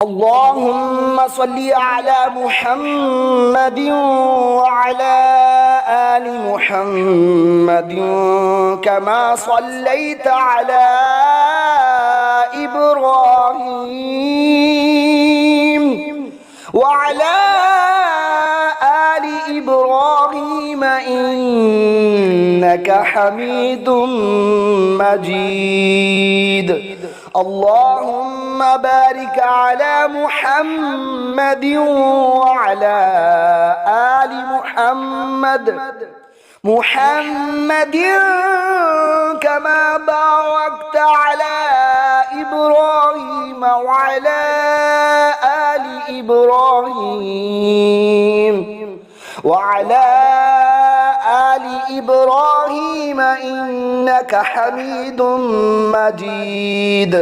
اللهم صل على محمد وعلى آل محمد كما صليت على إبراهيم وعلى آل إبراهيم إنك حميد مجيد. اللهم بارك على محمد وعلى آل محمد كما باركت على إبراهيم وعلى آل إبراهيم إنك حميد مجيد.